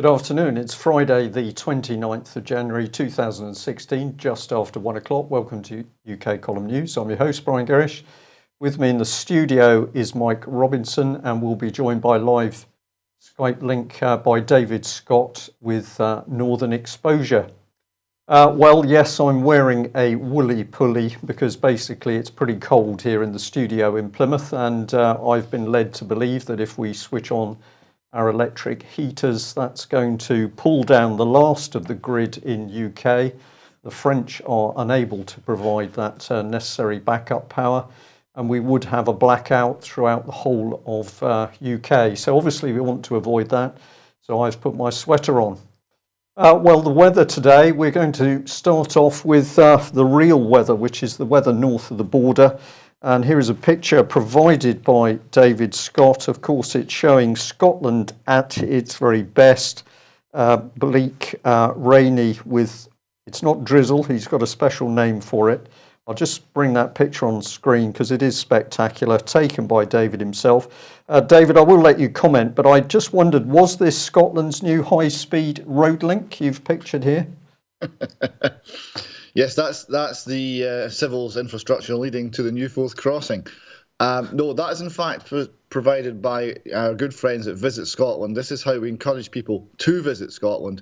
afternoon. It's Friday, the 29th of January 2016, just after 1 o'clock. Welcome to UK Column News. I'm your host, Brian Gerrish. With me in the studio is Mike Robinson, and we'll be joined by live Skype link by David Scott with Northern Exposure. Well, yes, I'm wearing a woolly pulley because basically it's pretty cold here in the studio in Plymouth, and I've been led to believe that if we switch on our electric heaters, that's going to pull down the last of the grid in UK. The French are unable to provide that necessary backup power, and we would have a blackout throughout the whole of UK. So obviously we want to avoid that, so I've put my sweater on. Well, the weather today, we're going to start off with the real weather, which is the weather north of the border. And here is a picture provided by David Scott. Of course, it's showing Scotland at its very best, bleak, rainy with, it's not drizzle, he's got a special name for it. I'll just bring that picture on screen because it is spectacular, taken by David himself. David, I will let you comment, but I just wondered, was this Scotland's new high-speed road link you've pictured here? Yes, that's the civils infrastructure leading to the New Forth crossing. No, that is in fact provided by our good friends at Visit Scotland. This is how we encourage people to visit Scotland,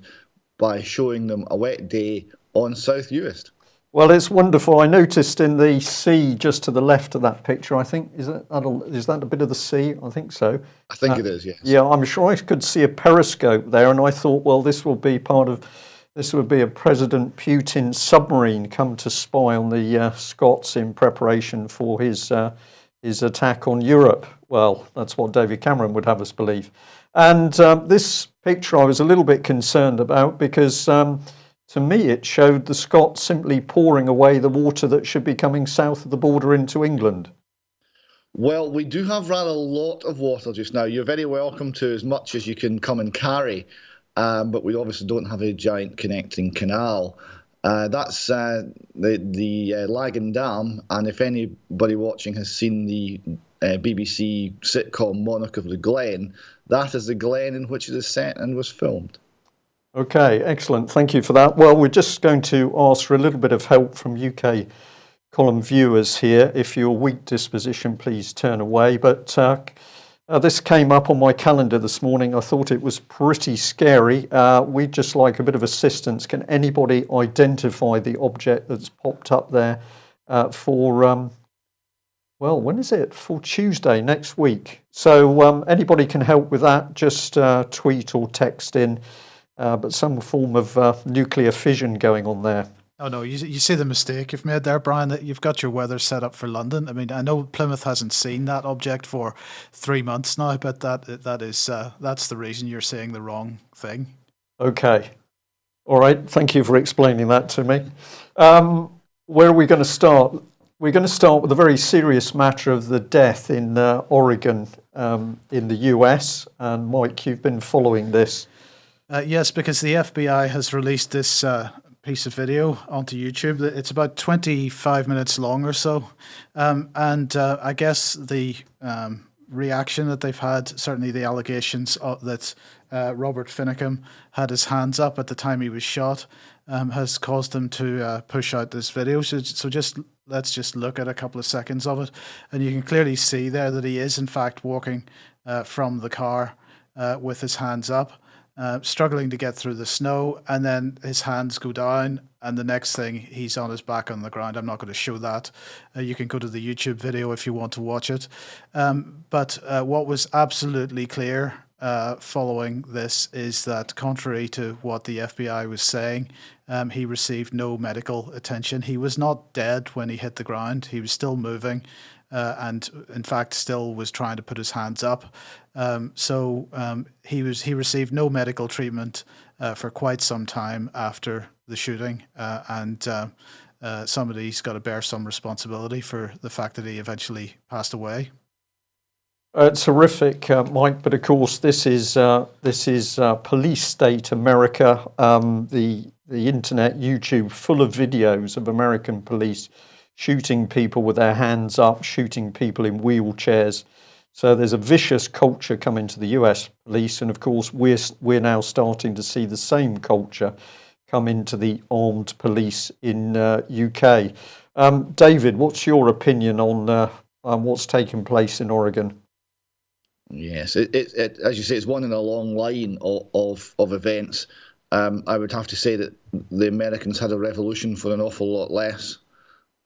by showing them a wet day on South Uist. Well, it's wonderful. I noticed in the sea just to the left of that picture, I think, is that a bit of the sea? I think so. I think it is, yes. Yeah, I'm sure I could see a periscope there, and I thought, well, this would be a President Putin submarine come to spy on the Scots in preparation for his attack on Europe. Well, that's what David Cameron would have us believe. And this picture I was a little bit concerned about because to me it showed the Scots simply pouring away the water that should be coming south of the border into England. Well, we do have rather a lot of water just now. You're very welcome to as much as you can come and carry. But we obviously don't have a giant connecting canal. That's the Lagan Dam, and if anybody watching has seen the BBC sitcom Monarch of the Glen, that is the glen in which it is set and was filmed. Okay, excellent. Thank you for that. Well, we're just going to ask for a little bit of help from UK column viewers here. If you're weak disposition, please turn away. But this came up on my calendar this morning. I thought it was pretty scary. We'd just like a bit of assistance. Can anybody identify the object that's popped up there for, well, when is it? For Tuesday next week. So anybody can help with that. Just tweet or text in. But some form of nuclear fission going on there. Oh no, you see the mistake you've made there, Brian, that you've got your weather set up for London. I mean, I know Plymouth hasn't seen that object for 3 months now, but that's the reason you're saying the wrong thing. Okay. All right. Thank you for explaining that to me. Where are we going to start? We're going to start with a very serious matter of the death in Oregon in the US. And Mike, you've been following this. Yes, because the FBI has released this piece of video onto YouTube. It's about 25 minutes long or so. And I guess the reaction that they've had, certainly the allegations that Robert Finicum had his hands up at the time he was shot, has caused them to push out this video. So let's just look at a couple of seconds of it. And you can clearly see there that he is in fact walking from the car with his hands up. Struggling to get through the snow, and then his hands go down, and the next thing he's on his back on the ground. I'm not going to show that. You can go to the YouTube video if you want to watch it. But what was absolutely clear following this is that, contrary to what the FBI was saying, he received no medical attention. He was not dead when he hit the ground. He was still moving. And in fact still was trying to put his hands up. He received no medical treatment for quite some time after the shooting, and somebody's got to bear some responsibility for the fact that he eventually passed away. It's horrific, Mike. But of course, this is police state America. The internet, YouTube, full of videos of American police shooting people with their hands up, shooting people in wheelchairs. So there's a vicious culture coming to the US police, and of course we're now starting to see the same culture come into the armed police in UK. David, what's your opinion on what's taking place in Oregon? Yes, it as you say, it's one in a long line of events. I would have to say that the Americans had a revolution for an awful lot less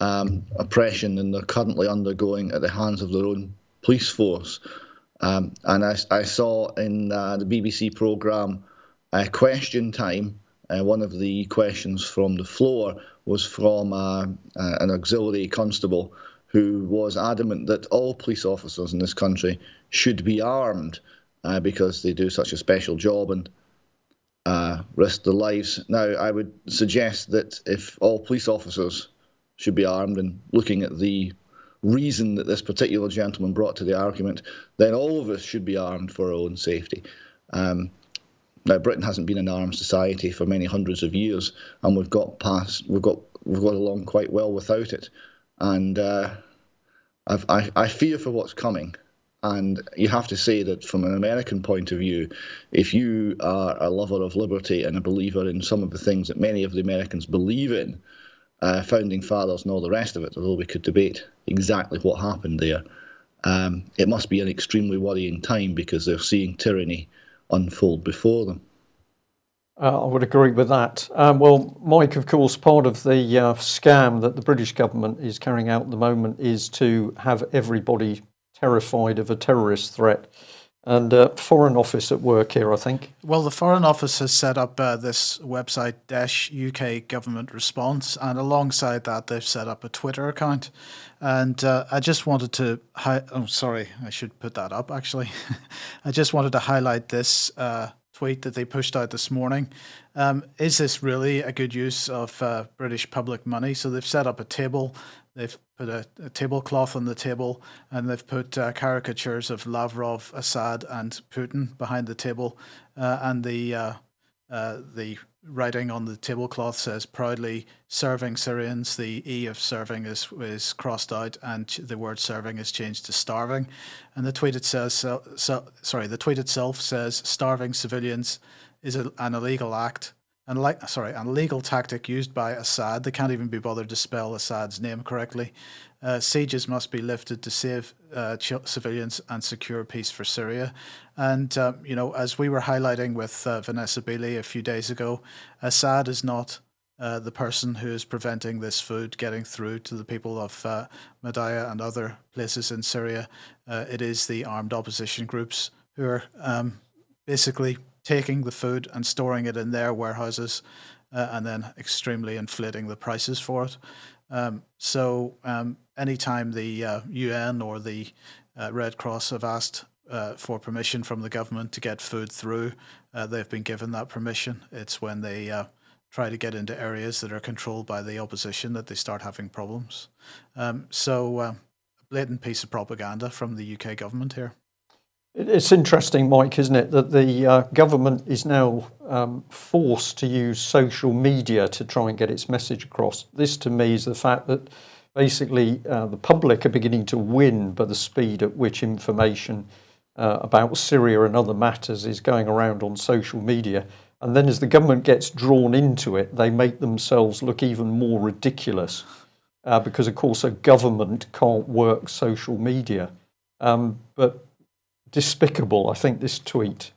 oppression than they're currently undergoing at the hands of their own police force. And I saw in the BBC programme Question Time, one of the questions from the floor was from an auxiliary constable who was adamant that all police officers in this country should be armed because they do such a special job and risk their lives. Now, I would suggest that if all police officers should be armed, and looking at the reason that this particular gentleman brought to the argument, then all of us should be armed for our own safety. Now, Britain hasn't been an armed society for many hundreds of years, and we've got along quite well without it. And I fear for what's coming. And you have to say that from an American point of view, if you are a lover of liberty and a believer in some of the things that many of the Americans believe in, founding fathers and all the rest of it, although we could debate exactly what happened there, it must be an extremely worrying time because they're seeing tyranny unfold before them. I would agree with that. Well, Mike, of course, part of the scam that the British government is carrying out at the moment is to have everybody terrified of a terrorist threat. And Foreign Office at work here, I think. Well, the Foreign Office has set up this website, UK Government Response, and alongside that, they've set up a Twitter account. And I just wanted to... I should put that up, actually. I just wanted to highlight this tweet that they pushed out this morning. Is this really a good use of British public money? So they've set up a table. They've put a tablecloth on the table, and they've put caricatures of Lavrov, Assad, and Putin behind the table. And the writing on the tablecloth says, "Proudly serving Syrians." The E of serving is crossed out, and the word serving is changed to starving. And the tweet the tweet itself says, "Starving civilians is an illegal act." An illegal tactic used by Assad. They can't even be bothered to spell Assad's name correctly. Sieges must be lifted to save civilians and secure peace for Syria. And, as we were highlighting with Vanessa Beeley a few days ago, Assad is not the person who is preventing this food getting through to the people of Madaya and other places in Syria. It is the armed opposition groups who are basically taking the food and storing it in their warehouses and then extremely inflating the prices for it. So anytime the UN or the Red Cross have asked for permission from the government to get food through, they've been given that permission. It's when they try to get into areas that are controlled by the opposition that they start having problems. So a blatant piece of propaganda from the UK government here. It's interesting, Mike, isn't it, that the government is now forced to use social media to try and get its message across. This, to me, is the fact that basically the public are beginning to win by the speed at which information about Syria and other matters is going around on social media. And then as the government gets drawn into it, they make themselves look even more ridiculous because, of course, a government can't work social media. But despicable, I think, this tweet,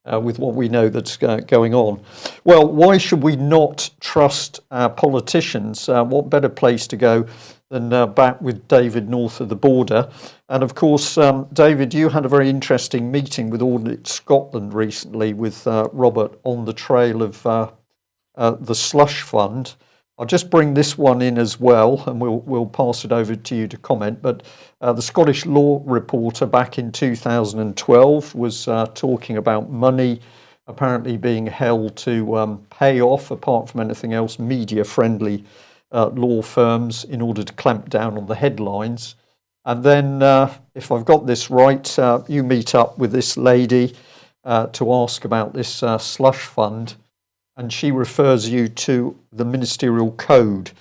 with what we know that's going on. Well, why should we not trust our politicians? What better place to go than back with David north of the border? And of course, David, you had a very interesting meeting with Audit Scotland recently with Robert on the trail of the slush fund. I'll just bring this one in as well, and we'll pass it over to you to comment. But the Scottish Law Reporter back in 2012 was talking about money apparently being held to pay off, apart from anything else, media-friendly law firms in order to clamp down on the headlines. And then, if I've got this right, you meet up with this lady to ask about this slush fund, and she refers you to the ministerial code.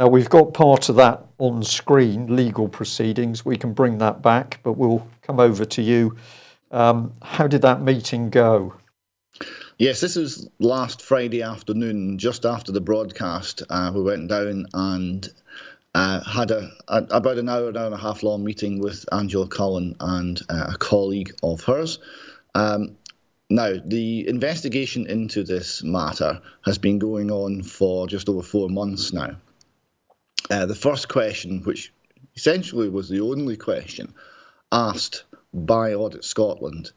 Now, we've got part of that on screen, legal proceedings. We can bring that back, but we'll come over to you. How did that meeting go? Yes, this was last Friday afternoon, just after the broadcast. We went down and had about an hour and a half long meeting with Angela Cullen and a colleague of hers. Now, the investigation into this matter has been going on for just over 4 months now. The first question, which essentially was the only question asked by Audit Scotland,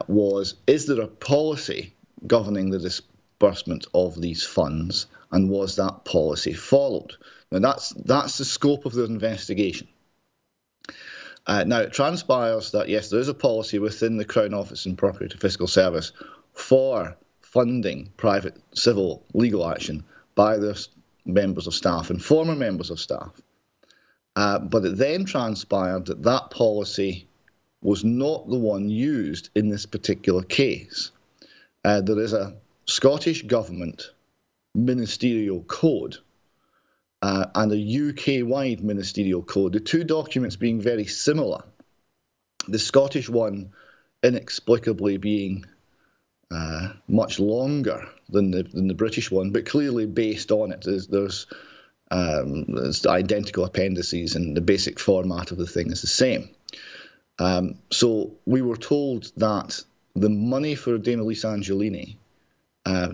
was, is there a policy governing the disbursement of these funds, and was that policy followed? Now, that's the scope of the investigation. Now, it transpires that, yes, there is a policy within the Crown Office Impropriety Fiscal Service for funding private civil legal action by their members of staff and former members of staff. But it then transpired that that policy was not the one used in this particular case. There is a Scottish Government ministerial code and a UK-wide ministerial code, the two documents being very similar. The Scottish one inexplicably being much longer than the British one, but clearly based on it. There's identical appendices, and the basic format of the thing is the same. So we were told that the money for Dame Elise Angelini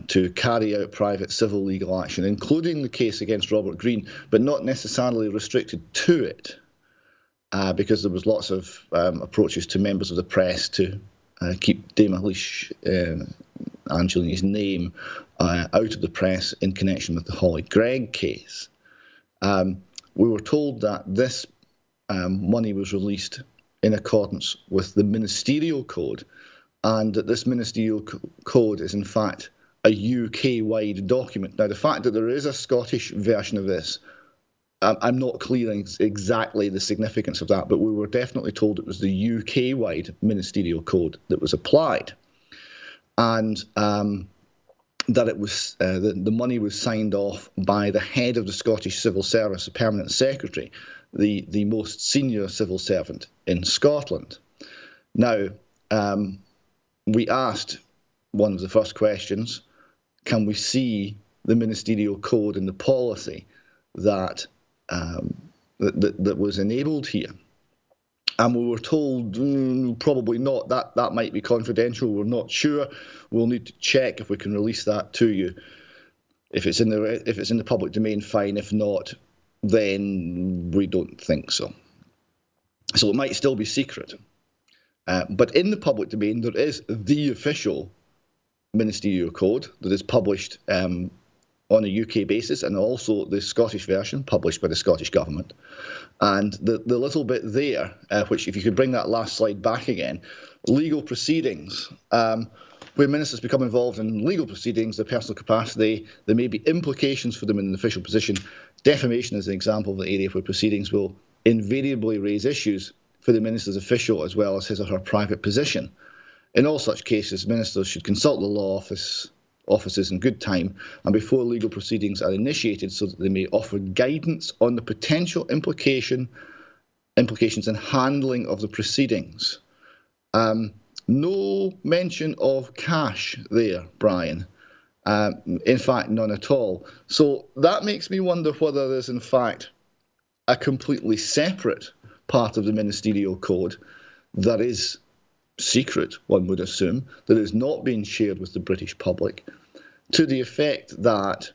to carry out private civil legal action, including the case against Robert Green, but not necessarily restricted to it, because there was lots of approaches to members of the press to keep Dame Elise Angelini's name out of the press in connection with the Holly Gregg case. We were told that this money was released in accordance with the ministerial code, and that this ministerial code is in fact a UK-wide document. Now, the fact that there is a Scottish version of this, I'm not clear exactly the significance of that, but we were definitely told it was the UK-wide ministerial code that was applied, and that it was the money was signed off by the head of the Scottish Civil Service, the Permanent Secretary, the most senior civil servant in Scotland. Now, we asked one of the first questions, can we see the ministerial code and the policy that that was enabled here? And we were told, probably not, that might be confidential, we're not sure, we'll need to check if we can release that to you. If it's in the public domain, fine, if not, then we don't think so. So it might still be secret. But in the public domain, there is the official ministerial code that is published on a UK basis, and also the Scottish version published by the Scottish Government. And the little bit there, which if you could bring that last slide back again, legal proceedings. Where ministers become involved in legal proceedings, their personal capacity, there may be implications for them in an official position. Defamation is an example of the area where proceedings will invariably raise issues for the minister's official as well as his or her private position. In all such cases, ministers should consult the law offices in good time and before legal proceedings are initiated, so that they may offer guidance on the potential implications and handling of the proceedings. No mention of cash there, Brian. In fact, none at all. So that makes me wonder whether there's in fact a completely separate part of the ministerial code that is secret, one would assume, that is not being shared with the British public, to the effect that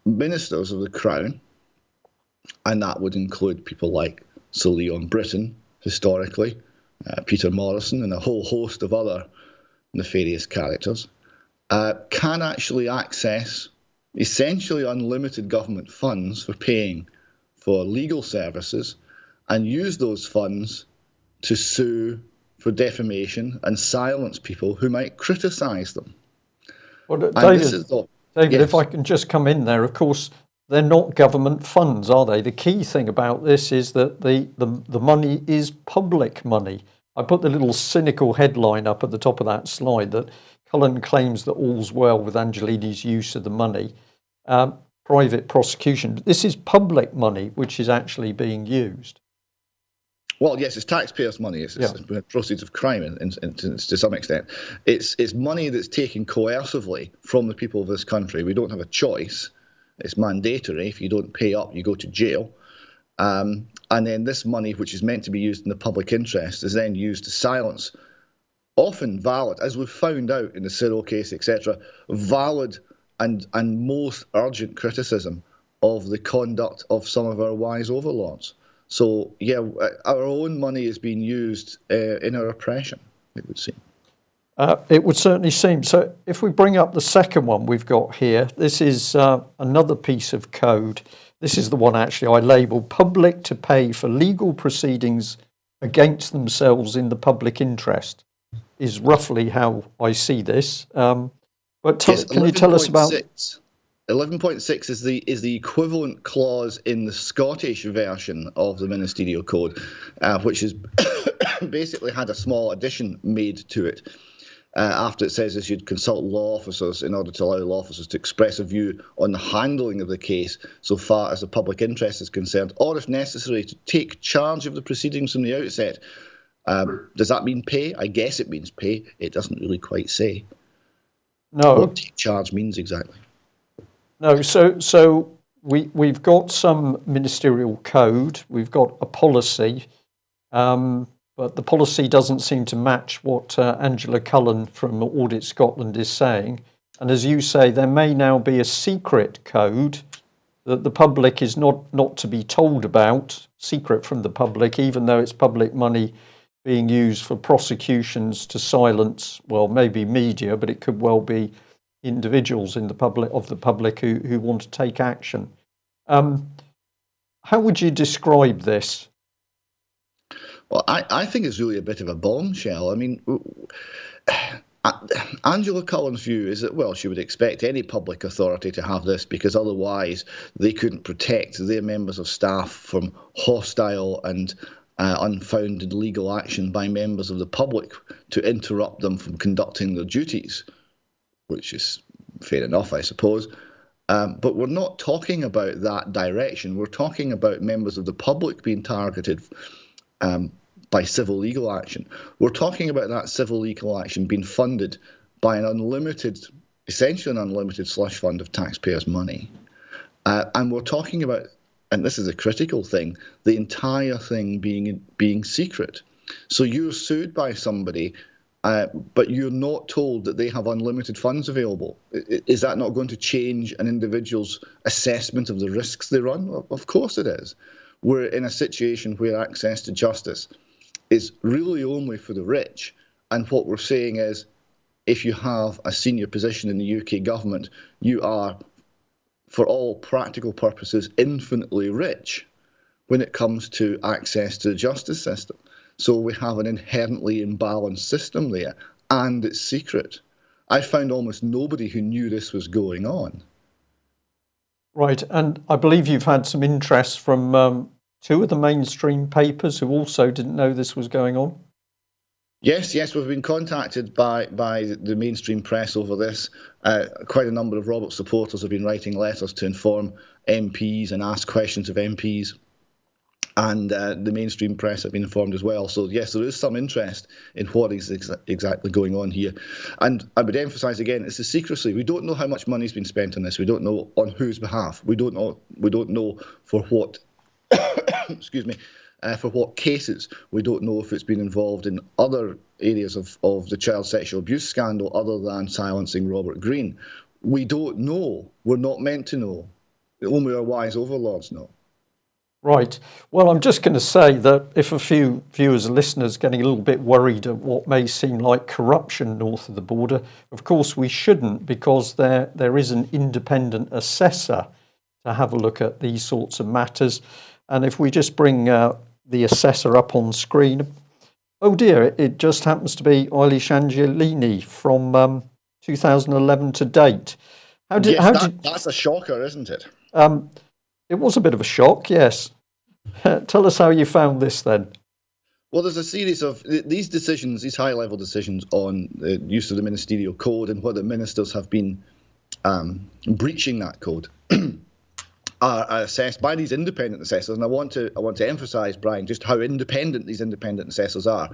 ministers of the Crown, and that would include people like Sir Leon Britton, historically, Peter Morrison, and a whole host of other nefarious characters, can actually access essentially unlimited government funds for paying for legal services and use those funds to sue for defamation and silence people who might criticise them. Well, David, yes. If I can just come in there, of course, they're not government funds, are they? The key thing about this is that the money is public money. I put the little cynical headline up at the top of that slide that Cullen claims that all's well with Angelini's use of the money. private prosecution. This is public money which is actually being used. Well, yes, it's taxpayers' money. It's proceeds of crime, to some extent. It's money that's taken coercively from the people of this country. We don't have a choice. It's mandatory. If you don't pay up, you go to jail. And then this money, which is meant to be used in the public interest, is then used to silence, often valid, as we've found out in the Cyril case, etc., valid and most urgent criticism of the conduct of some of our wise overlords. So, yeah, our own money is being used in our oppression, it would seem. It would certainly seem. So if we bring up the second one we've got here, this is another piece of code. This is the one actually I labelled public to pay for legal proceedings against themselves in the public interest, is roughly how I see this. But yes, can you tell us about... 11.6 is the equivalent clause in the Scottish version of the Ministerial Code, which has basically had a small addition made to it after it says that you'd consult law officers in order to allow law officers to express a view on the handling of the case so far as the public interest is concerned, or if necessary to take charge of the proceedings from the outset. Does that mean pay? I guess it means pay. It doesn't really quite say what take charge means exactly. No, so we've got some ministerial code, we've got a policy, but the policy doesn't seem to match what Angela Cullen from Audit Scotland is saying. And as you say, there may now be a secret code that the public is not to be told about, secret from the public, even though it's public money being used for prosecutions to silence, well, maybe media, but it could well be individuals in the public who want to take action. How would you describe this? Well, I think it's really a bit of a bombshell. I mean, Angela Cullen's view is that, well, she would expect any public authority to have this because otherwise they couldn't protect their members of staff from hostile and unfounded legal action by members of the public to interrupt them from conducting their duties, which is fair enough, I suppose. But we're not talking about that direction. We're talking about members of the public being targeted by civil legal action. We're talking about that civil legal action being funded by essentially an unlimited slush fund of taxpayers' money. And we're talking about, and this is a critical thing, the entire thing being secret. So you're sued by somebody, but you're not told that they have unlimited funds available. Is that not going to change an individual's assessment of the risks they run? Well, of course it is. We're in a situation where access to justice is really only for the rich. And what we're saying is, if you have a senior position in the UK government, you are, for all practical purposes, infinitely rich when it comes to access to the justice system. So we have an inherently imbalanced system there, and it's secret. I found almost nobody who knew this was going on. Right, and I believe you've had some interest from two of the mainstream papers who also didn't know this was going on. Yes, we've been contacted by the mainstream press over this. Quite a number of Robert's supporters have been writing letters to inform MPs and ask questions of MPs. And the mainstream press have been informed as well. So, yes, there is some interest in what is exactly going on here. And I would emphasise again, it's the secrecy. We don't know how much money's been spent on this. We don't know on whose behalf. We don't know for what, excuse me, for what cases. We don't know if it's been involved in other areas of the child sexual abuse scandal other than silencing Robert Greene. We don't know. We're not meant to know. Only our wise overlords know. Right. Well, I'm just going to say that if a few viewers and listeners getting a little bit worried at what may seem like corruption north of the border, of course we shouldn't, because there is an independent assessor to have a look at these sorts of matters. And if we just bring the assessor up on screen, oh dear, it just happens to be Eilish Angelini from 2011 to date. That's a shocker, isn't it? It was a bit of a shock, yes. Tell us how you found this then. Well, there's a series of these decisions, these high-level decisions on the use of the ministerial code and whether ministers have been breaching that code. are assessed by these independent assessors, and I want to emphasise, Brian, just how independent these independent assessors are.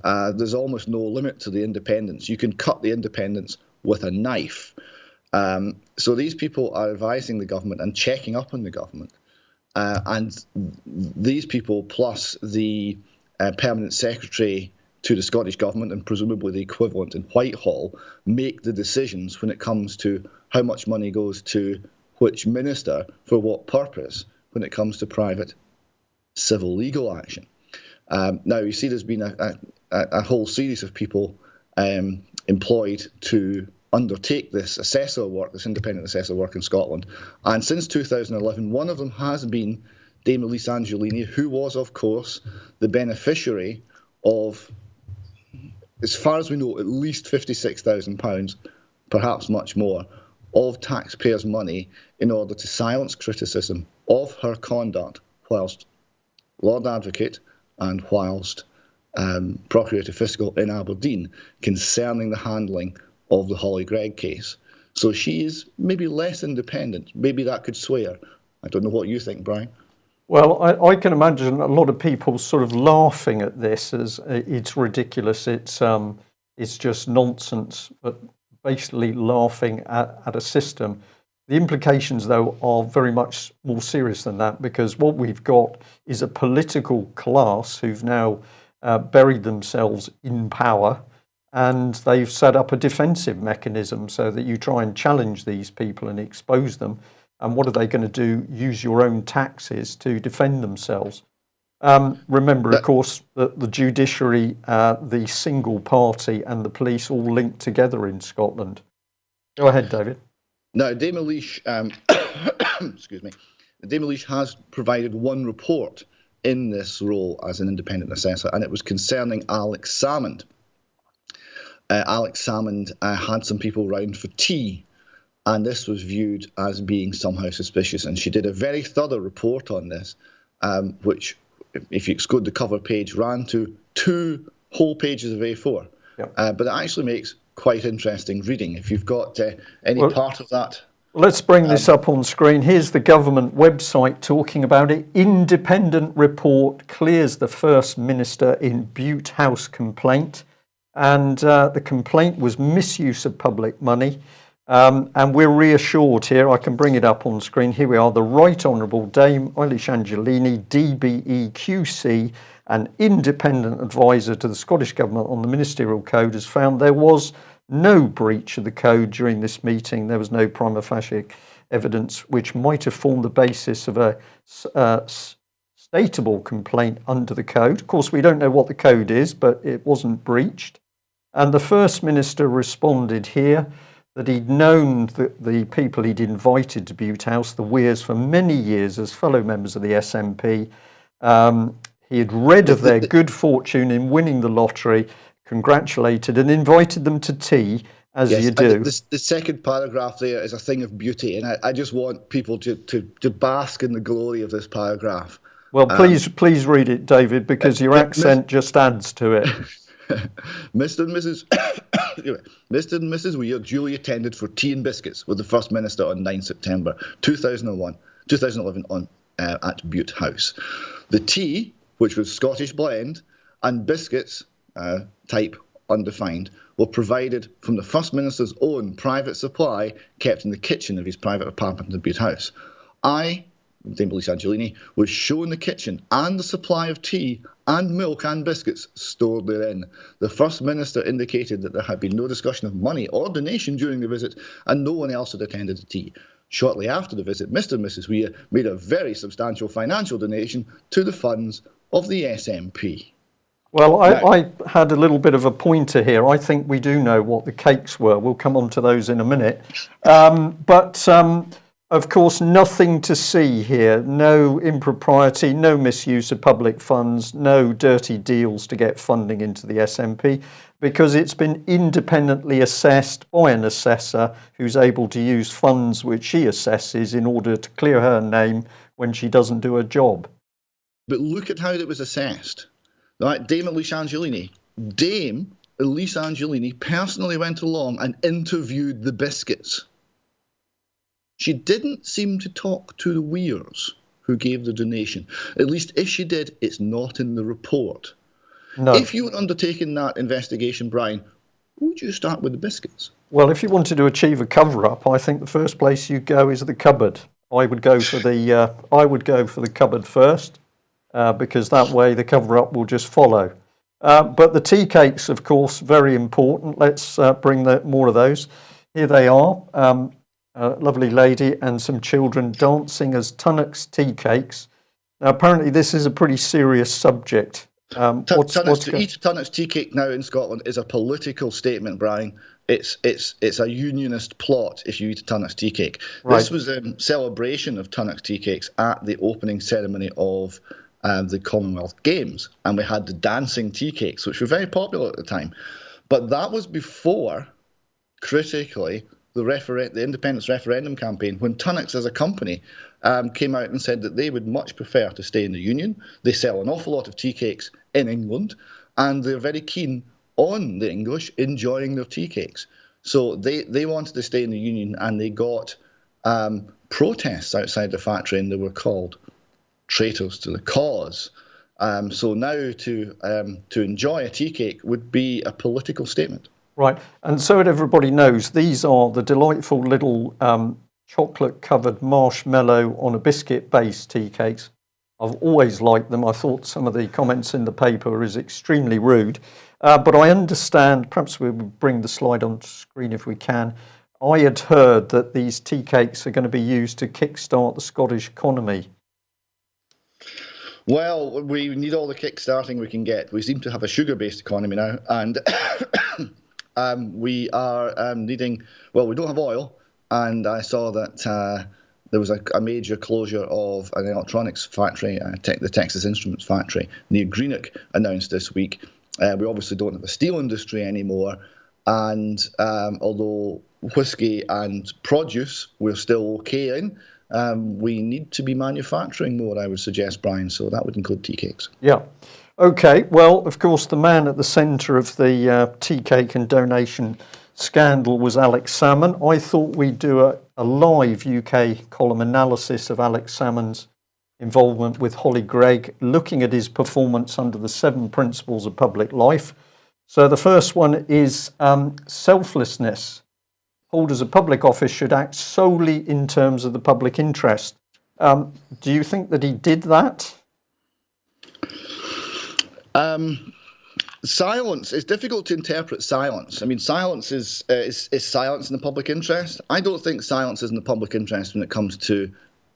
There's almost no limit to the independence. You can cut the independence with a knife. So these people are advising the government and checking up on the government, and these people plus the permanent secretary to the Scottish government and presumably the equivalent in Whitehall make the decisions when it comes to how much money goes to which minister for what purpose when it comes to private civil legal action. Now, you see there's been a whole series of people employed to undertake this assessor work, this independent assessor work in Scotland. And since 2011, one of them has been Dame Elise Angelini, who was, of course, the beneficiary of, as far as we know, at least £56,000, perhaps much more, of taxpayers' money in order to silence criticism of her conduct whilst Lord Advocate and whilst Procurator Fiscal in Aberdeen concerning the handling of the Holly Gregg case. So she is maybe less independent. Maybe that could sway her. I don't know what you think, Brian. Well, I can imagine a lot of people sort of laughing at this as it's ridiculous, it's just nonsense, but basically laughing at a system. The implications, though, are very much more serious than that, because what we've got is a political class who've now buried themselves in power, and they've set up a defensive mechanism so that you try and challenge these people and expose them. And what are they going to do? Use your own taxes to defend themselves. Remember, of course, that the judiciary, the single party and the police all linked together in Scotland. Go ahead, David. Now, Dame Elise, excuse me, Dame Elise has provided one report in this role as an independent assessor, and it was concerning Alex Salmond. Alex Salmond had some people round for tea, and this was viewed as being somehow suspicious. And she did a very thorough report on this, which, if you exclude the cover page, ran to 2 whole pages of A4. Yep. But it actually makes quite interesting reading. If you've got any part of that. Let's bring this up on screen. Here's the government website talking about it. Independent report clears the First Minister in Bute House complaint. And the complaint was misuse of public money. And we're reassured here, I can bring it up on screen. Here we are, the Right Honourable Dame Eilish Angelini, DBE QC, an independent advisor to the Scottish Government on the Ministerial Code, has found there was no breach of the code during this meeting. There was no prima facie evidence which might have formed the basis of a statable complaint under the code. Of course, we don't know what the code is, but it wasn't breached. And the First Minister responded here that he'd known the people he'd invited to Bute House, the Weirs, for many years as fellow members of the SNP. He had read of their good fortune in winning the lottery, congratulated and invited them to tea, as you do. The second paragraph there is a thing of beauty, and I just want people to bask in the glory of this paragraph. Well, please read it, David, because your accent just adds to it. Mr. and Mrs. Mr. and Mrs. Weir duly attended for tea and biscuits with the First Minister on 9 September 2011 at Bute House. The tea, which was Scottish blend, and biscuits, type undefined, were provided from the First Minister's own private supply kept in the kitchen of his private apartment in Bute House. I, Dame Elise Angelini, was shown the kitchen and the supply of tea and milk and biscuits stored therein. The First Minister indicated that there had been no discussion of money or donation during the visit, and no one else had attended the tea. Shortly after the visit, Mr. and Mrs. Weir made a very substantial financial donation to the funds of the SNP. Well, I had a little bit of a pointer here. I think we do know what the cakes were. We'll come on to those in a minute. Of course, nothing to see here. No impropriety, no misuse of public funds, no dirty deals to get funding into the SNP, because it's been independently assessed by an assessor who's able to use funds which she assesses in order to clear her name when she doesn't do her job. But look at how it was assessed. Right, Dame Elise Angelini personally went along and interviewed the biscuits. she didn't seem to talk to the weirs who gave the donation. At least if she did, it's not in the report. No. If you were undertaking that investigation, Brian, would you start with the biscuits? Well, if you wanted to achieve a cover-up, I think the first place you go is the cupboard. I would go for the cupboard first, because that way the cover-up will just follow. But the tea cakes, of course, very important. Let's bring more of those. Here they are, a lovely lady and some children dancing as Tunnock's tea cakes. Now, apparently this is a pretty serious subject. To eat a Tunnock's tea cake now in Scotland is a political statement, Brian. It's a unionist plot if you eat a Tunnock's tea cake. Right. This was a celebration of Tunnock's tea cakes at the opening ceremony of the Commonwealth Games, and we had the dancing tea cakes, which were very popular at the time. But that was before, critically, the independence referendum campaign, when Tunnock's as a company came out and said that they would much prefer to stay in the Union. They sell an awful lot of tea cakes in England, and they're very keen on the English enjoying their tea cakes. So they wanted to stay in the Union, and they got protests outside the factory, and they were called traitors to the cause. So now to enjoy a tea cake would be a political statement. Right, and so that everybody knows, these are the delightful little chocolate-covered marshmallow on a biscuit-based tea cakes. I've always liked them. I thought some of the comments in the paper is extremely rude, but I understand, perhaps we'll bring the slide on screen if we can. I had heard that these tea cakes are going to be used to kickstart the Scottish economy. Well, we need all the kick-starting we can get. We seem to have a sugar-based economy now, and we are needing, well, we don't have oil, and I saw that there was a major closure of an electronics factory, the Texas Instruments factory near Greenock, announced this week. We obviously don't have a steel industry anymore, and although whisky and produce we're still okay in, we need to be manufacturing more, I would suggest, Brian, so that would include tea cakes. Yeah. Okay, well, of course, the man at the centre of the tea cake and donation scandal was Alex Salmond. I thought we'd do a live UK column analysis of Alex Salmond's involvement with Holly Gregg, looking at his performance under the 7 principles of public life. So the first one is selflessness. Holders of public office should act solely in terms of the public interest. Do you think that he did that? Silence. It's difficult to interpret silence. I mean, silence is silence in the public interest. I don't think silence is in the public interest when it comes to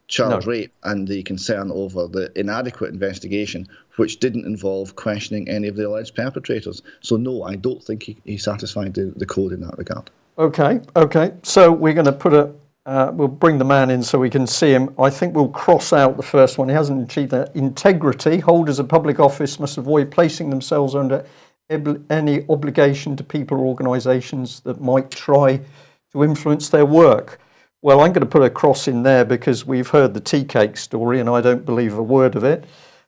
child rape and the concern over the inadequate investigation, which didn't involve questioning any of the alleged perpetrators. So no, I don't think he satisfied the code in that regard. Okay. So we're going to we'll bring the man in so we can see him. I think we'll cross out the first one. He hasn't achieved that. Integrity. Holders of public office must avoid placing themselves under any obligation to people or organisations that might try to influence their work. Well, I'm going to put a cross in there because we've heard the tea cake story and I don't believe a word of it.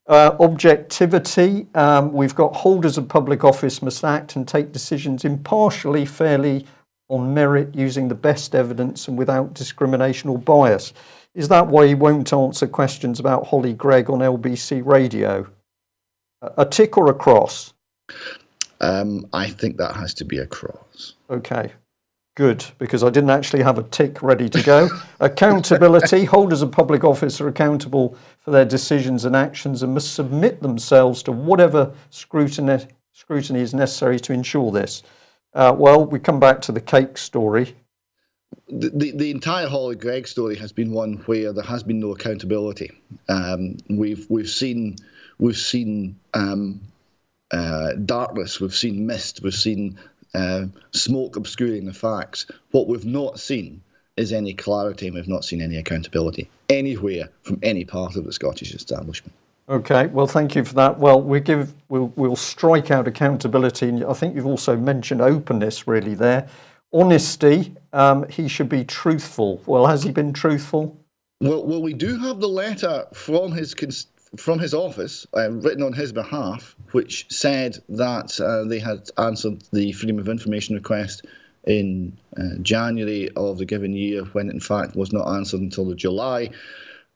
Objectivity. We've got holders of public office must act and take decisions impartially, fairly, on merit, using the best evidence and without discrimination or bias. Is that why he won't answer questions about Holly Gregg on LBC radio? A tick or a cross? I think that has to be a cross. Okay, good, because I didn't actually have a tick ready to go. Accountability. Holders of public office are accountable for their decisions and actions and must submit themselves to whatever scrutiny is necessary to ensure this. Well, we come back to the cake story. The entire Holly Gregg story has been one where there has been no accountability. We've seen darkness, we've seen mist, we've seen smoke obscuring the facts. What we've not seen is any clarity, and we've not seen any accountability anywhere from any part of the Scottish establishment. Okay, well, thank you for that. Well, we'll strike out accountability, and I think you've also mentioned openness really there. Honesty, he should be truthful. Well, has he been truthful? Well, we do have the letter from his office, written on his behalf, which said that they had answered the Freedom of Information request in January of the given year, when it in fact was not answered until the July,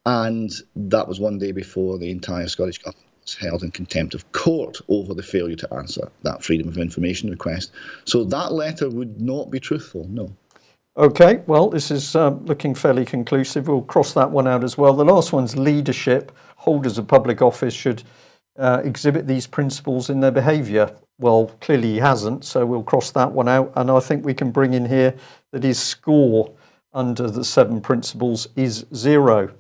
and that was one day before the entire Scottish Government was held in contempt of court over the failure to answer that Freedom of Information request. So that letter would not be truthful, no. Okay, well, this is looking fairly conclusive. We'll cross that one out as well. The last one's leadership. Holders of public office should exhibit these principles in their behaviour. Well, clearly he hasn't, so we'll cross that one out. And I think we can bring in here that his score under the 7 principles is 0.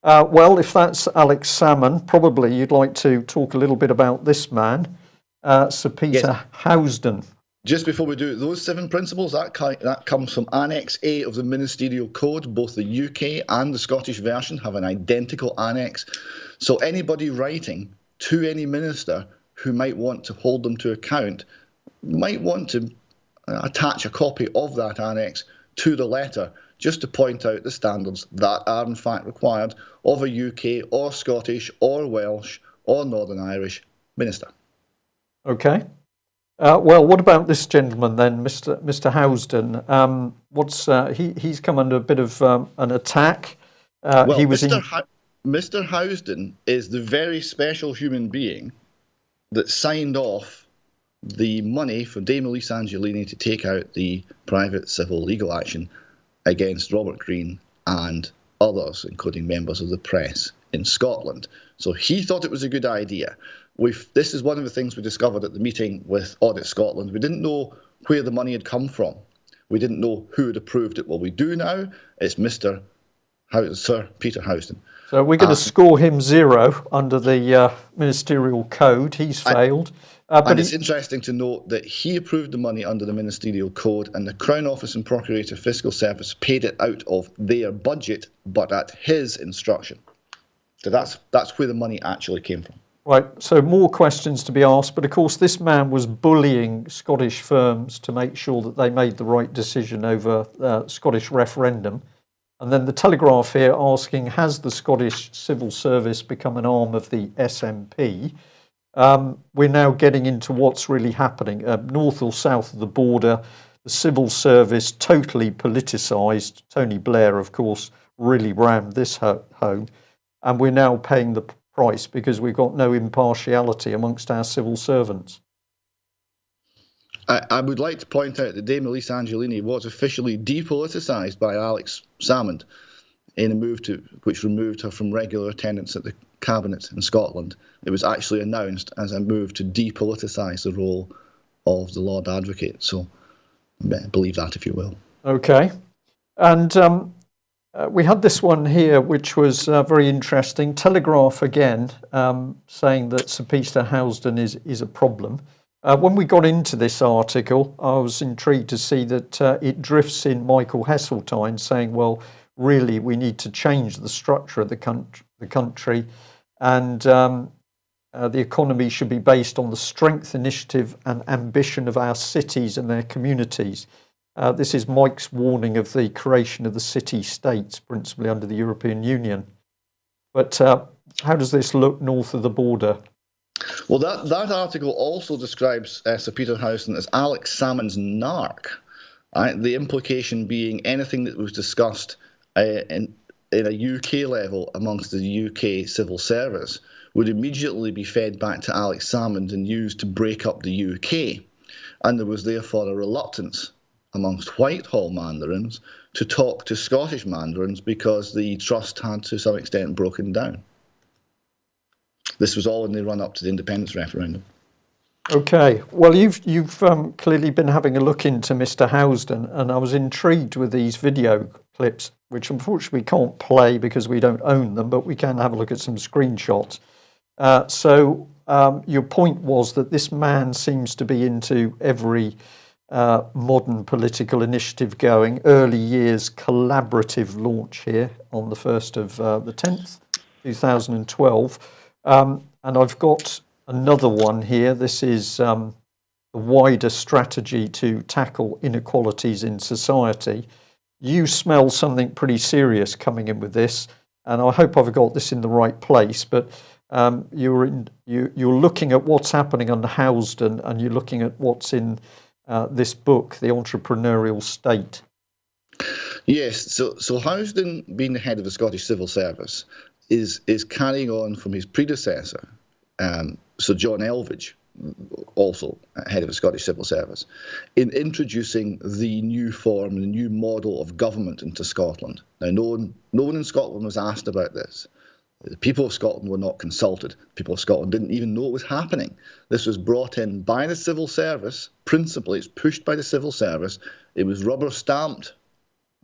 Well, if that's Alex Salmond, probably you'd like to talk a little bit about this man, Sir Peter Housden. Just before we do, those 7 principles, that comes from Annex A of the Ministerial Code. Both the UK and the Scottish version have an identical annex. So anybody writing to any minister who might want to hold them to account might want to attach a copy of that annex to the letter, just to point out the standards that are in fact required of a UK or Scottish or Welsh or Northern Irish minister. Okay. Well, what about this gentleman then, Mr. Housden? He's come under a bit of an attack. Well, Mr. Housden is the very special human being that signed off the money for Dame Elise Angelini to take out the private civil legal action against Robert Greene and others, including members of the press in Scotland. So he thought it was a good idea. This is one of the things we discovered at the meeting with Audit Scotland. We didn't know where the money had come from. We didn't know who had approved it. Well, we do now. It's Sir Peter Housden. So we're going to score him 0 under the ministerial code. He's failed. And it's interesting to note that he approved the money under the ministerial code, and the Crown Office and Procurator Fiscal Service paid it out of their budget, but at his instruction. So that's where the money actually came from. Right, so more questions to be asked, but of course this man was bullying Scottish firms to make sure that they made the right decision over Scottish referendum. And then the Telegraph here asking, has the Scottish civil service become an arm of the SNP? We're now getting into what's really happening. North or south of the border, the civil service totally politicised. Tony Blair, of course, really rammed this home. And we're now paying the price because we've got no impartiality amongst our civil servants. I would like to point out that Dame Elise Angelini was officially depoliticised by Alex Salmond in a move which removed her from regular attendance at the Cabinet in Scotland. It was actually announced as a move to depoliticise the role of the Lord Advocate. So believe that, if you will. Okay. And we had this one here, which was very interesting. Telegraph again, saying that Sir Peter Housden is a problem. When we got into this article, I was intrigued to see that it drifts in Michael Heseltine saying, well, really, we need to change the structure of the country, and the economy should be based on the strength, initiative and ambition of our cities and their communities. This is Mike's warning of the creation of the city-states, principally under the European Union. But how does this look north of the border? Well, that article also describes Sir Peter Housden as Alex Salmond's narc. Right? The implication being anything that was discussed in a UK level amongst the UK civil service would immediately be fed back to Alex Salmond and used to break up the UK. And there was therefore a reluctance amongst Whitehall mandarins to talk to Scottish mandarins because the trust had to some extent broken down. This was all in the run-up to the independence referendum. Okay, well, you've clearly been having a look into Mr. Housden, and I was intrigued with these video clips, which unfortunately we can't play because we don't own them, but we can have a look at some screenshots. So your point was that this man seems to be into every modern political initiative going. Early years collaborative launch here on the 1st of the 10th, 2012. And I've got another one here. This is the wider strategy to tackle inequalities in society. You smell something pretty serious coming in with this, and I hope I've got this in the right place, but you're looking at what's happening under Housden, and you're looking at what's in this book, The Entrepreneurial State. Yes, so Housden, being the head of the Scottish Civil Service, is carrying on from his predecessor, Sir John Elvidge, also head of the Scottish Civil Service, in introducing the new form, the new model of government into Scotland. Now, no one in Scotland was asked about this. The people of Scotland were not consulted. People of Scotland didn't even know it was happening. This was brought in by the civil service. Principally, it's pushed by the civil service. It was rubber stamped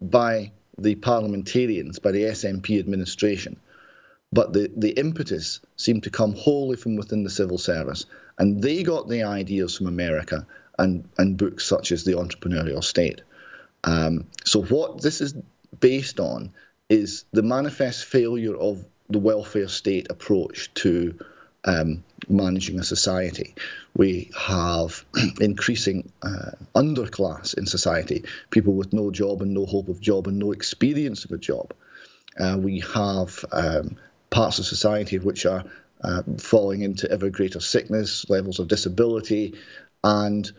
by the parliamentarians, by the SNP administration. But the impetus seemed to come wholly from within the civil service. And they got the ideas from America and books such as The Entrepreneurial State. So what this is based on is the manifest failure of the welfare state approach to managing a society. We have increasing underclass in society, people with no job and no hope of job and no experience of a job. We have parts of society which are falling into ever greater sickness, levels of disability, and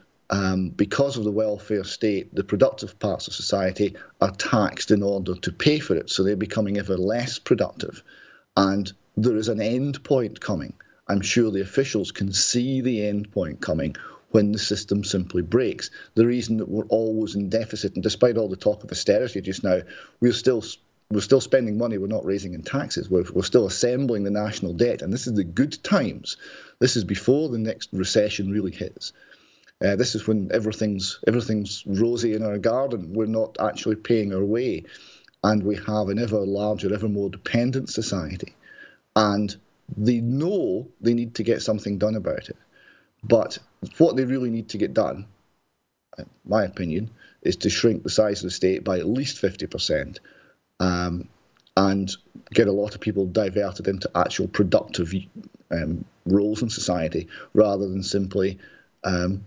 because of the welfare state, the productive parts of society are taxed in order to pay for it, so they're becoming ever less productive. And there is an end point coming. I'm sure the officials can see the end point coming when the system simply breaks. The reason that we're always in deficit, and despite all the talk of austerity just now, we're still spending money we're not raising in taxes. We're still assembling the national debt, and this is the good times. This is before the next recession really hits. This is when everything's rosy in our garden. We're not actually paying our way, and we have an ever larger, ever more dependent society. And they know they need to get something done about it. But what they really need to get done, in my opinion, is to shrink the size of the state by at least 50%. And get a lot of people diverted into actual productive roles in society rather than simply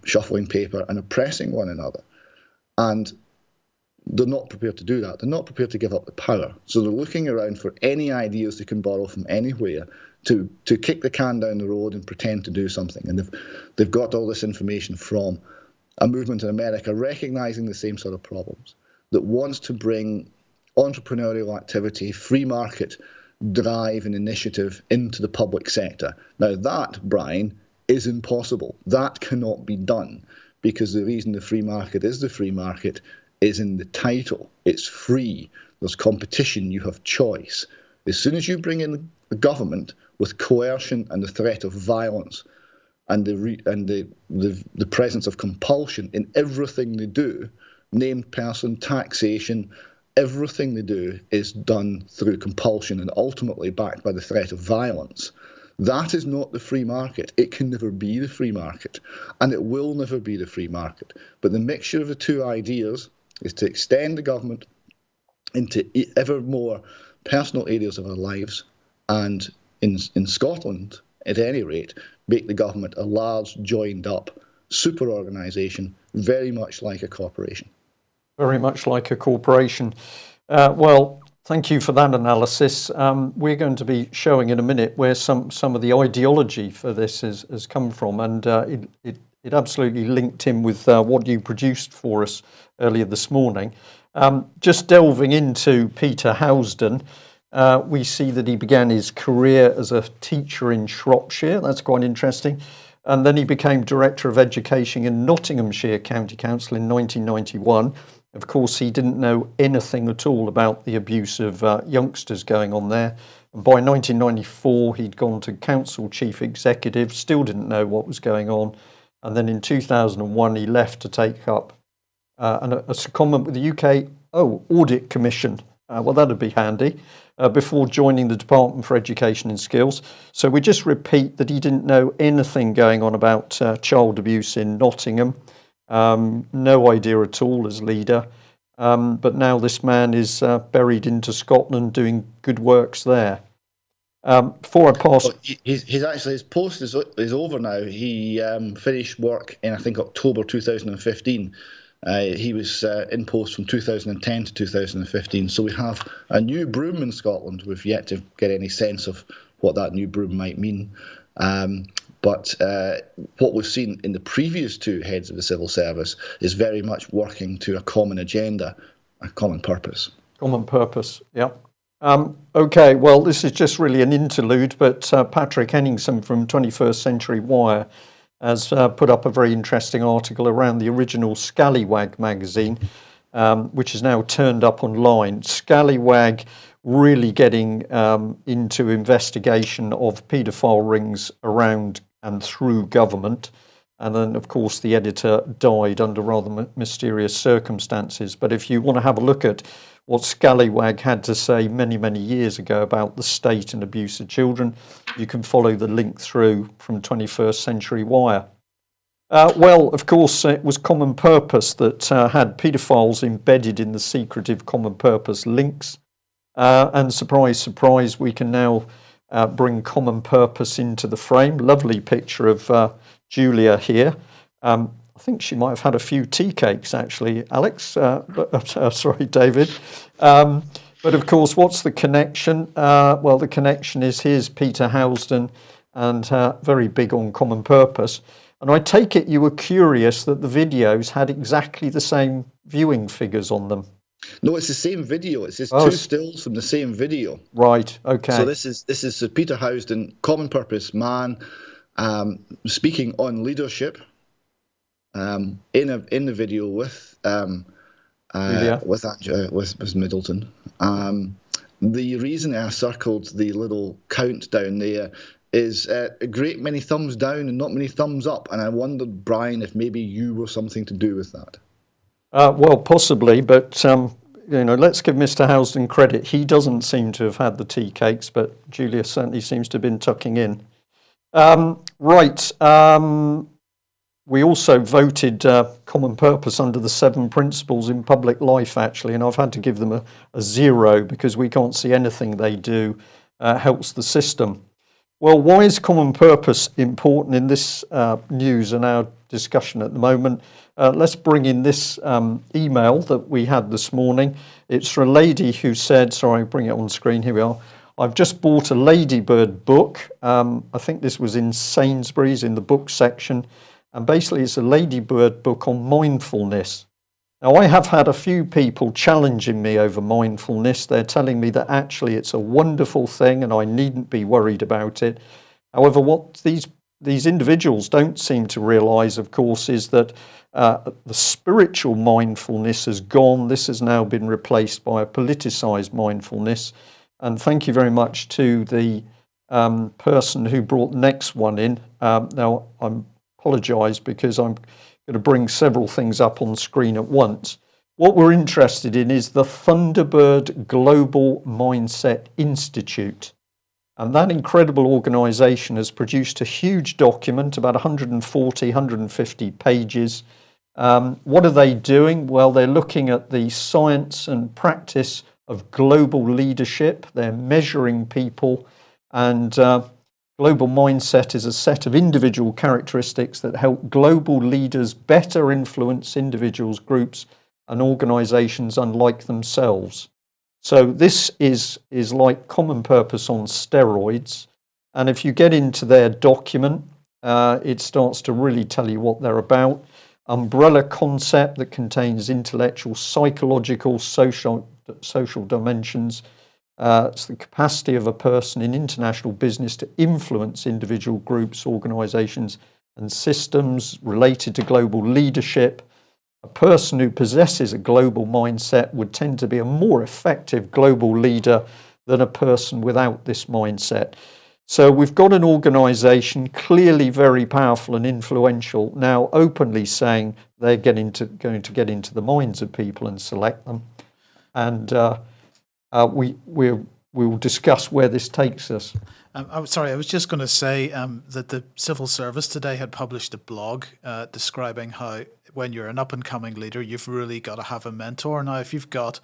shuffling paper and oppressing one another. And they're not prepared to do that. They're not prepared to give up the power. So they're looking around for any ideas they can borrow from anywhere to kick the can down the road and pretend to do something. And they've got all this information from a movement in America recognizing the same sort of problems, that wants to bring entrepreneurial activity, free market drive and initiative into the public sector. Now that, Brian, is impossible. That cannot be done, because the reason the free market is the free market is in the title. It's free. There's competition. You have choice. As soon as you bring in the government with coercion and the threat of violence and the presence of compulsion in everything they do, named person, taxation, everything they do is done through compulsion and ultimately backed by the threat of violence. That is not the free market. It can never be the free market, and it will never be the free market. But the mixture of the two ideas is to extend the government into ever more personal areas of our lives, and in Scotland, at any rate, make the government a large, joined-up super organisation, very much like a corporation. Very much like a corporation. Well, thank you for that analysis. We're going to be showing in a minute where some of the ideology for this has come from, and it absolutely linked in with what you produced for us earlier this morning. Just delving into Peter Housden, we see that he began his career as a teacher in Shropshire. That's quite interesting. And then he became Director of Education in Nottinghamshire County Council in 1991. Of course, he didn't know anything at all about the abuse of youngsters going on there. And by 1994, he'd gone to Council Chief Executive, still didn't know what was going on. And then in 2001, he left to take up a secondment with the UK Audit Commission. Well, that'd be handy, before joining the Department for Education and Skills. So we just repeat that he didn't know anything going on about child abuse in Nottingham. No idea at all as leader, but now this man is buried into Scotland doing good works there. Before I pass, he's actually, his post is over now. He finished work in, I think, October 2015. He was in post from 2010 to 2015. So we have a new broom in Scotland. We've yet to get any sense of what that new broom might mean. But But what we've seen in the previous two heads of the civil service is very much working to a common agenda, a common purpose. Common purpose, yeah. Okay, well, this is just really an interlude, but Patrick Henningsen from 21st Century Wire has put up a very interesting article around the original Scallywag magazine, which is now turned up online. Scallywag really getting into investigation of paedophile rings around and through government. And then, of course, the editor died under rather mysterious circumstances. But if you want to have a look at what Scallywag had to say many, many years ago about the state and abuse of children, you can follow the link through from 21st Century Wire. Well, of course, it was Common Purpose that had paedophiles embedded in the secretive Common Purpose links. And surprise, surprise, we can now bring Common Purpose into the frame. Lovely picture of Julia here. I think she might have had a few tea cakes, actually, Alex. Sorry, David. But of course, what's the connection? Well, the connection is here's Peter Housden, and very big on Common Purpose. And I take it you were curious that the videos had exactly the same viewing figures on them. No, it's the same video. It's just two stills from the same video. Right. Okay. So this is Peter Housden, Common Purpose man, speaking on leadership. In the video with Middleton. The reason I circled the little countdown there is a great many thumbs down and not many thumbs up, and I wondered, Brian, if maybe you were something to do with that. Well, possibly, but let's give Mr. Housden credit. He doesn't seem to have had the tea cakes, but Julia certainly seems to have been tucking in. Right. We also voted Common Purpose under the 7 principles in public life, actually, and I've had to give them a 0 because we can't see anything they do helps the system. Well, why is Common Purpose important in this news and our discussion at the moment? Let's bring in this email that we had this morning. It's for a lady who said, sorry, bring it on screen, here we are. I've just bought a Ladybird book. I think this was in Sainsbury's in the book section. And basically, it's a Ladybird book on mindfulness. Now, I have had a few people challenging me over mindfulness. They're telling me that actually it's a wonderful thing and I needn't be worried about it. However, what these individuals don't seem to realise, of course, is that the spiritual mindfulness has gone. This has now been replaced by a politicised mindfulness. And thank you very much to the person who brought the next one in. Now, I'm apologise because I'm going to bring several things up on screen at once. What we're interested in is the Thunderbird Global Mindset Institute. And that incredible organisation has produced a huge document, about 140, 150 pages. What are they doing? Well, they're looking at the science and practice of global leadership. They're measuring people, and global mindset is a set of individual characteristics that help global leaders better influence individuals, groups, and organisations unlike themselves. So this is like Common Purpose on steroids. And if you get into their document, it starts to really tell you what they're about. Umbrella concept that contains intellectual, psychological, social dimensions. It's the capacity of a person in international business to influence individual groups, organisations and systems related to global leadership. A person who possesses a global mindset would tend to be a more effective global leader than a person without this mindset. So we've got an organisation clearly very powerful and influential now openly saying they're going to get into the minds of people and select them. And we will discuss where this takes us. I'm sorry, I was just going to say that the Civil Service today had published a blog describing how when you're an up-and-coming leader, you've really got to have a mentor. Now, if you've got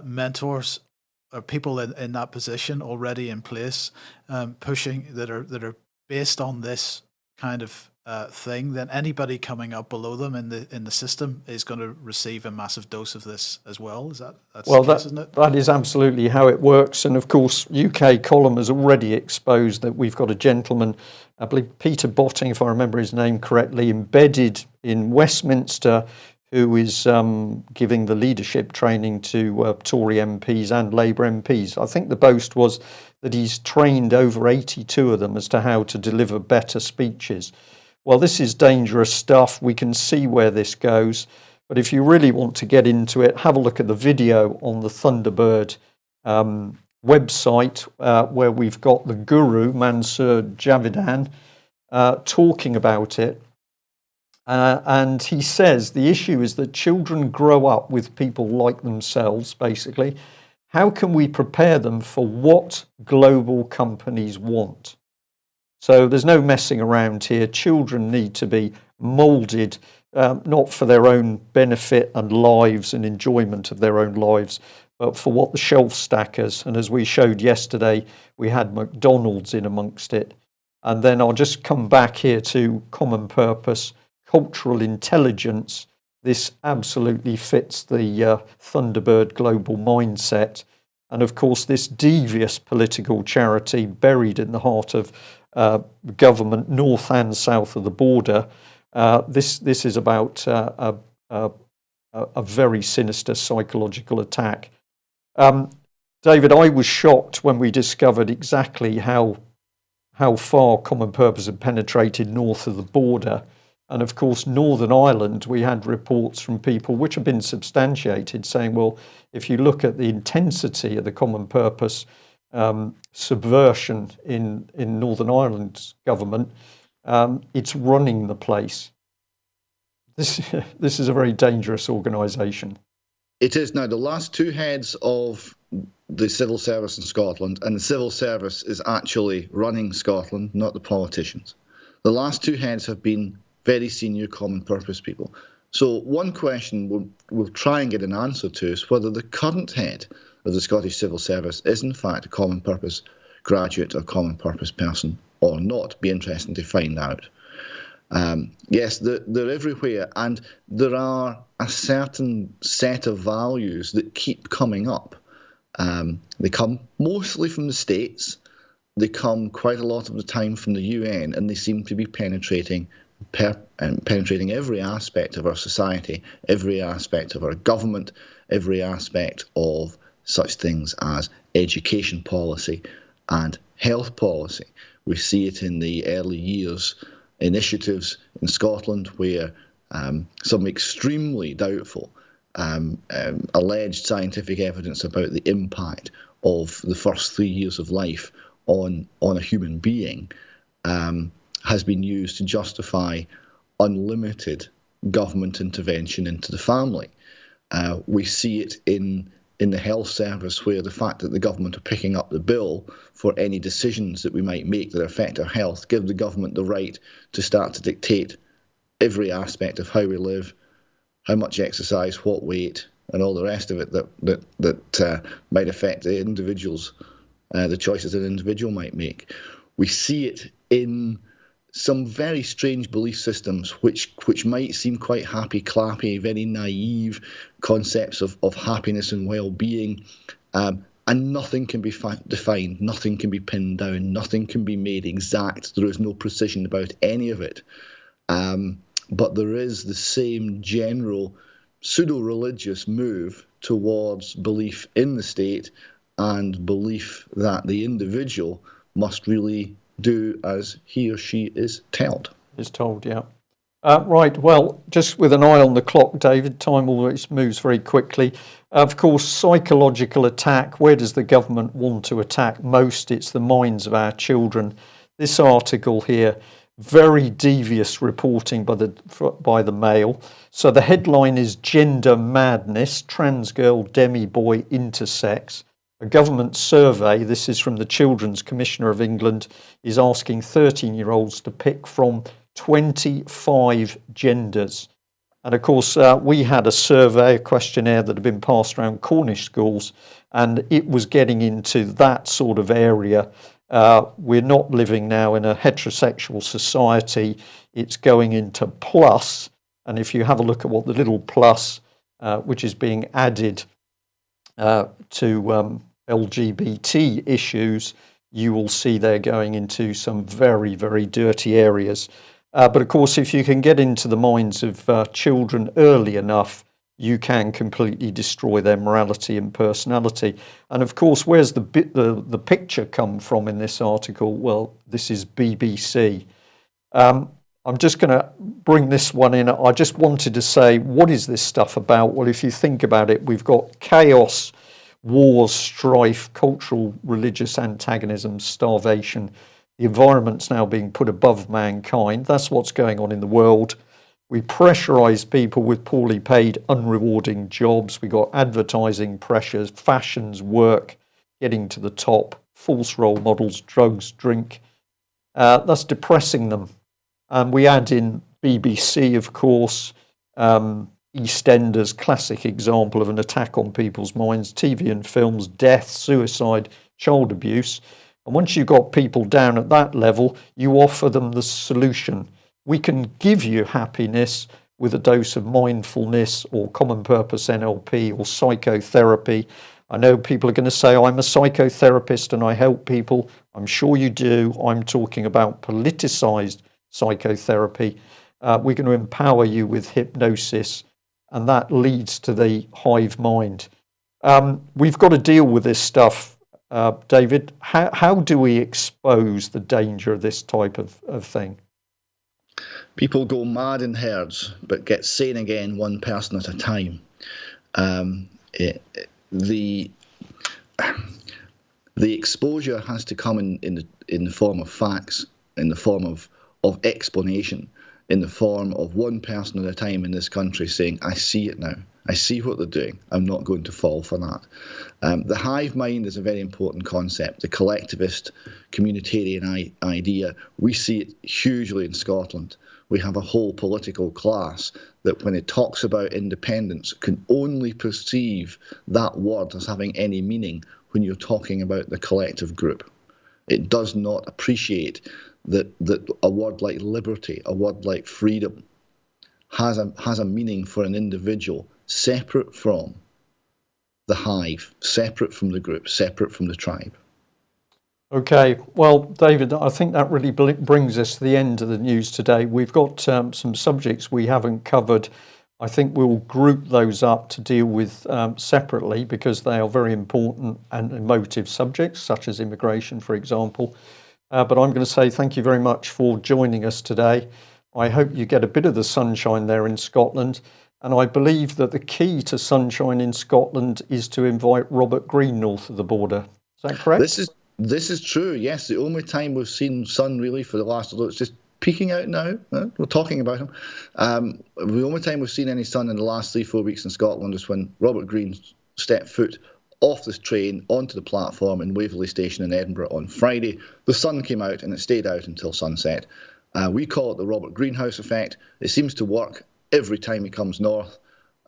mentors or people in that position already in place, pushing that are based on this kind of thing, then anybody coming up below them in the system is going to receive a massive dose of this as well. That's the case, isn't it? That is absolutely how it works. And of course, UK Column has already exposed that we've got a gentleman I believe Peter Botting, if I remember his name correctly, embedded in Westminster, who is giving the leadership training to Tory MPs and Labour MPs. I think the boast was that he's trained over 82 of them as to how to deliver better speeches. Well, this is dangerous stuff. We can see where this goes. But if you really want to get into it, have a look at the video on the Thunderbird website where we've got the guru, Mansoor Javidan, talking about it. And he says the issue is that children grow up with people like themselves, basically. How can we prepare them for what global companies want? So there's no messing around here. Children need to be moulded, not for their own benefit and lives and enjoyment of their own lives, but for what the shelf stackers, and as we showed yesterday, we had McDonald's in amongst it. And then I'll just come back here to common purpose, cultural intelligence. This absolutely fits the Thunderbird global mindset. And of course, this devious political charity buried in the heart of government, north and south of the border. This is about a very sinister psychological attack. David, I was shocked when we discovered exactly how far common purpose had penetrated north of the border. And of course, Northern Ireland, we had reports from people which have been substantiated saying, well, if you look at the intensity of the common purpose subversion in Northern Ireland's government, it's running the place. This is a very dangerous organisation. It is now the last two heads of the civil service in Scotland, and the civil service is actually running Scotland, not the politicians. The last two heads have been very senior common purpose people. So one question we'll try and get an answer to is whether the current head of the Scottish Civil Service is in fact a common purpose graduate or common purpose person or not. Be interesting to find out. Yes, they're everywhere, and there are a certain set of values that keep coming up. They come mostly from the States. They come quite a lot of the time from the UN, and they seem to be penetrating every aspect of our society, every aspect of our government, every aspect of such things as education policy and health policy. We see it in the early years initiatives in Scotland where some extremely doubtful alleged scientific evidence about the impact of the first 3 years of life on a human being has been used to justify unlimited government intervention into the family. We see it in the health service, where the fact that the government are picking up the bill for any decisions that we might make that affect our health give the government the right to start to dictate every aspect of how we live, how much exercise, what weight, and all the rest of it that might affect the individuals, the choices an individual might make. We see it in some very strange belief systems which might seem quite happy-clappy, very naive concepts of happiness and well-being, and nothing can be defined, nothing can be pinned down, nothing can be made exact. There is no precision about any of it. But there is the same general pseudo-religious move towards belief in the state and belief that the individual must really do as he or she is told. Is told, yeah. Right, well, just with an eye on the clock, David, time always moves very quickly. Of course, psychological attack, where does the government want to attack most? It's the minds of our children. This article here, very devious reporting by the Mail. So the headline is Gender Madness, Trans Girl Demi Boy Intersex. A government survey, this is from the Children's Commissioner of England, is asking 13-year-olds to pick from 25 genders. And of course, we had a survey, a questionnaire that had been passed around Cornish schools, and it was getting into that sort of area. We're not living now in a heterosexual society. It's going into plus. And if you have a look at what the little plus, which is being added to LGBT issues, you will see they're going into some very, very dirty areas. But of course, if you can get into the minds of children early enough, you can completely destroy their morality and personality. And of course, where's the picture come from in this article? Well, this is BBC. I'm just going to bring this one in. I just wanted to say, what is this stuff about? Well, if you think about it, we've got chaos, wars, strife, cultural, religious antagonism, starvation. The environment's now being put above mankind. That's what's going on in the world. We pressurise people with poorly paid, unrewarding jobs. We've got advertising pressures, fashions, work, getting to the top, false role models, drugs, drink. That's depressing them. And we add in BBC, of course, EastEnders, classic example of an attack on people's minds, TV and films, death, suicide, child abuse. And once you've got people down at that level, you offer them the solution. We can give you happiness with a dose of mindfulness or common purpose NLP or psychotherapy. I know people are going to say, I'm a psychotherapist and I help people. I'm sure you do. I'm talking about politicized psychotherapy. We're going to empower you with hypnosis, and that leads to the hive mind. We've got to deal with this stuff, David. How do we expose the danger of this type of thing? People go mad in herds, but get sane again one person at a time. The exposure has to come in the form of facts, in the form of explanation, in the form of one person at a time in this country saying, I see it now. I see what they're doing. I'm not going to fall for that. The hive mind is a very important concept. The collectivist, communitarian idea, we see it hugely in Scotland. We have a whole political class that when it talks about independence can only perceive that word as having any meaning when you're talking about the collective group. It does not appreciate that a word like liberty, a word like freedom, has a meaning for an individual separate from the hive, separate from the group, separate from the tribe. Okay, well, David, I think that really brings us to the end of the news today. We've got some subjects we haven't covered. I think we'll group those up to deal with separately because they are very important and emotive subjects, such as immigration, for example. But I'm going to say thank you very much for joining us today. I hope you get a bit of the sunshine there in Scotland. And I believe that the key to sunshine in Scotland is to invite Robert Greene north of the border. Is that correct? This is true, yes. The only time we've seen sun really for the last, although it's just peeking out now, we're talking about him. The only time we've seen any sun in the last 3-4 weeks in Scotland is when Robert Greene stepped foot off this train onto the platform in Waverley Station in Edinburgh on Friday. The sun came out and it stayed out until sunset. We call it the Robert Greenhouse effect. It seems to work every time he comes north,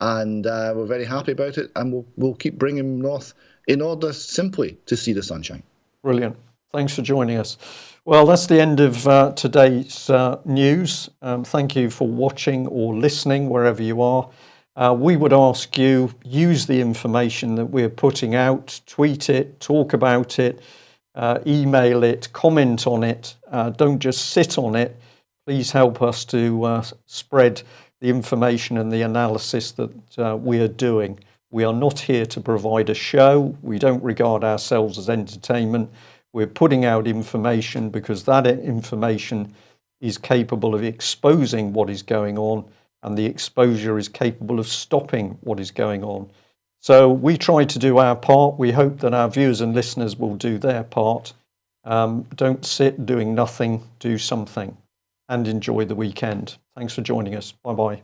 and we're very happy about it, and we'll keep bringing him north in order simply to see the sunshine. Brilliant. Thanks for joining us. Well, that's the end of today's news. Thank you for watching or listening wherever you are. We would ask you, use the information that we're putting out, tweet it, talk about it, email it, comment on it. Don't just sit on it. Please help us to spread the information and the analysis that we are doing. We are not here to provide a show. We don't regard ourselves as entertainment. We're putting out information because that information is capable of exposing what is going on, and the exposure is capable of stopping what is going on. So we try to do our part. We hope that our viewers and listeners will do their part. Don't sit doing nothing, do something, and enjoy the weekend. Thanks for joining us. Bye-bye.